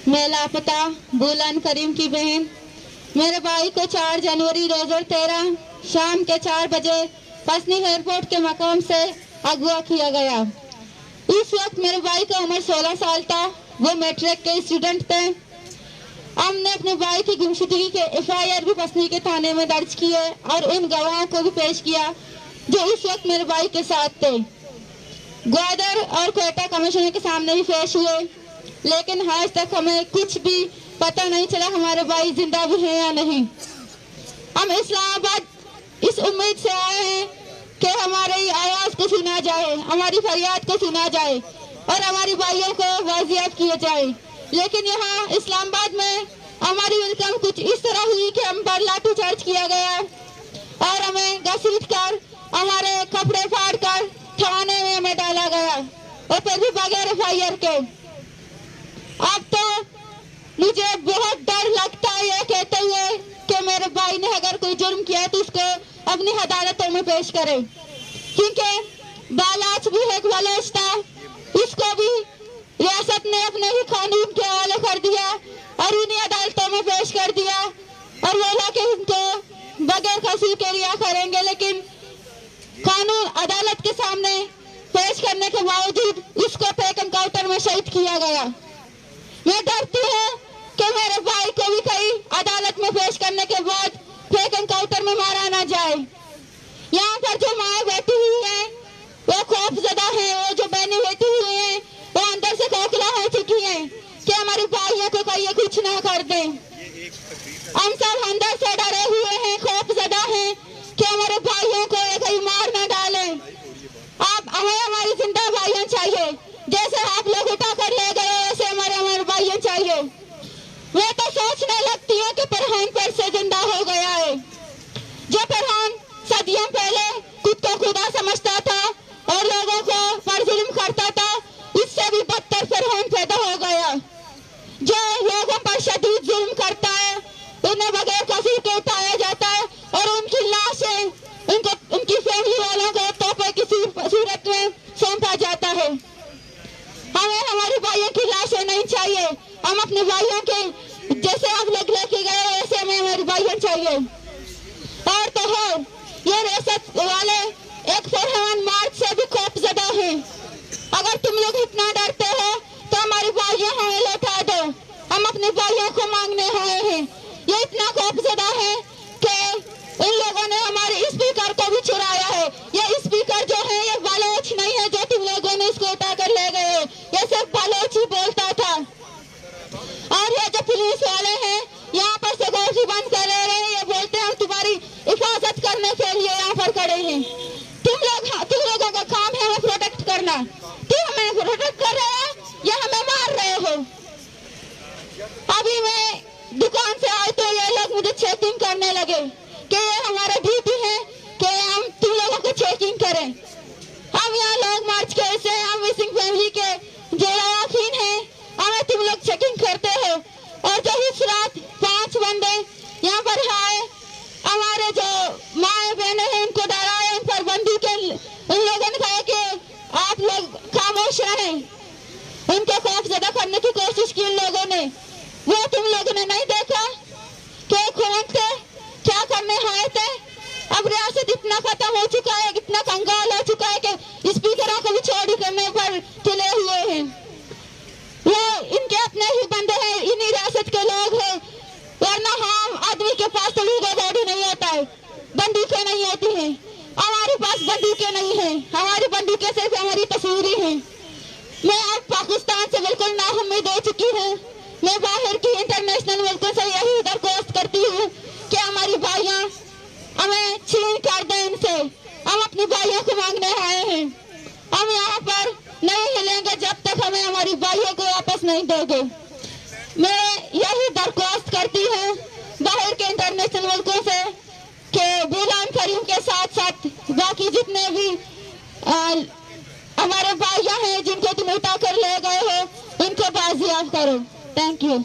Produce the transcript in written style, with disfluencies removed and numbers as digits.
मैं लापता बुलान करीम की बहन। मेरे भाई को 4 जनवरी 2013 शाम के 4 बजे पसनी एयरपोर्ट के मकाम से अगवा किया गया। इस वक्त मेरे भाई का उम्र 16 साल था। वो मैट्रिक के स्टूडेंट थे। हमने अपने भाई की गुमशुदगी के FIR भी पसनी के थाने में दर्ज किए और उन गवाहों को भी पेश किया जो इस वक्त मेरे भाई के साथ थे। ग्वादर और कोयटा कमिश्नर के सामने भी पेश हुए, लेकिन आज तक हमें कुछ भी पता नहीं चला हमारे भाई जिंदा भी हैं या नहीं। हम इस्लामाबाद इस उम्मीद से आए हैं कि हमारी आवाज को सुना जाए, हमारी फरियाद को सुना जाए और हमारे भाइयों को वाजियात किए जाए। लेकिन यहाँ इस्लामाबाद में हमारी वेलकम कुछ इस तरह हुई कि हम पर लाठी चार्ज किया गया और हमें घसीट कर हमारे कपड़े फाड़ कर थाने में हमें डाला गया और फिर भी बगैर FIR के। अब तो मुझे बहुत डर लगता है ये कहते हुए कि मेरे भाई ने अगर कोई जुर्म किया है तो उसको अपनी अदालतों में पेश करे, क्योंकि बालाच भी एक बलोच था, उसको भी रियासत ने अपने ही कानून के हवाले कर दिया और उन्हीं अदालतों में पेश कर दिया और बोला कि उनको बगैर कसूर के रिहा करेंगे। लेकिन कानून अदालत के सामने पेश करने के बावजूद उसको फेक एनकाउंटर में शहीद किया गया। मैं डरती हूँ कि मेरे भाई को भी कहीं अदालत में पेश करने के बाद फेक एनकाउंटर में मारा ना जाए। यहाँ पर जो माँ बैठी हुई है वो खौफजदा है, वो जो बहनें बैठी हुई हैं वो अंदर से खोखला हो चुकी हैं कि हमारे भाइयों को कहीं कुछ ना कर दे। हम सब अंदर से डरे हुए हैं, खौफजदा हैं कि हमारे भाइयों को कहीं मार ना डाले। आप हमें हमारी जिंदा भाइयों चाहिए, जैसे आप लोग उठा कर ले गए वैसे हमारे भाइयों चाहिए। मैं तो सोचने लगती है कि फरहान फिर से जिंदा हो गया है। जो फरहान सदियों पहले खुद को खुदा समझता था और लोगों को पर जुल्म करता था, इससे भी बदतर फरहान पैदा हो गया जो लोगों पर शदीद जुल्म करता है, उन्हें बगैर कसूर के उठाया जाता है और उनकी लाशें उनकी फैमिली वालों को तोहफे की सूरत में सौंपा जाता है। हमें हमारे भाइयों की लाशें नहीं चाहिए। हम अपने भाइयों के जैसे आप लोग लेके गए वैसे हमें हमारे भाइयों चाहिए। और तो हो ये रियासत वाले एक फरहान मार्च से भी खौफजदा हैं। अगर तुम लोग इतना डरते हो तो हमारे भाइयों हमें लौटा दो, हम अपने भाइयों को मांगने आए हैं। ये इतना खौफजदा है कि इन लोगों ने हमारे स्पीकर को भी चुराया है। ये स्पीकर जो है ये बलोच नहीं है जो तुम लोगों ने इसको उठा कर ले गए, ये सिर्फ बलोच ही बोलता था। और ये जो पुलिस वाले हैं यहाँ पर सिक्योरिटी बंद कर रहे हैं, ये बोलते हैं हम तुम्हारी हिफाजत करने के लिए यहाँ पर खड़े हैं। तुम लोगों का काम है हमें प्रोटेक्ट करना। तुम हमें प्रोटेक्ट कर रहे हो या हमें मार रहे हो? अभी मैं दुकान से आई तो ये लोग मुझे चेकिंग करने लगे कि ये हमारा ड्यूटी है कि हम तुम लोगों को चेकिंग करें। हम यहाँ लोग मार्च के ऐसे हम मिसिंग फैमिली के जो लवाकिन हैं, हमें तुम लोग चेकिंग करते हो। और जो इस रात 5 बंदे यहाँ पर आए, हमारे जो माए बहने हैं उनको डराए, उन पर बंदूकें उन लोगों ने कहा कि आप लोग खामोश रहें। उनको खौफजदा करने की कोशिश की उन लोगों ने। वो तुम लोगों ने नहीं देखा कि कौन थे, क्या करने आए थे? अब रियासत इतना खत्म हो चुका है, इतना कंगाल हो चुका है कि स्पीकरों को भी चोरी करने पर तुले हुए हैं। वो इनके अपने ही बंदे हैं, इन्हीं रियासत के लोग हैं, वरना हम आदमी के पास तो लीगल बॉडी नहीं होता है, बंदूकें नहीं होती हैं। हमारे पास बंदूकें नहीं है, हमारी बंदूकें सिर्फ हमारी तस्वीरें हैं। मैं अब पाकिस्तान से बिल्कुल नाउम्मीद हो चुकी हूँ। मैं बाहर की इंटरनेशनल मुल्कों से यही दरख्वास्त करती हूँ कि हमारी भाइयाँ हमें छीन कर दें इनसे। हम अपने भाइयों को मांगने आए हैं। हम यहाँ पर नहीं हिलेंगे जब तक हमें हमारी भाइयों को वापस नहीं दोगे। मैं यही दरख्वास्त करती हूँ बाहर के इंटरनेशनल मुल्कों से कि बुलान करीम के साथ साथ बाकी जितने भी हमारे भाइयाँ हैं जिनको तुम उठा कर ले गए हो, उनको बाजियाब करो। Thank you.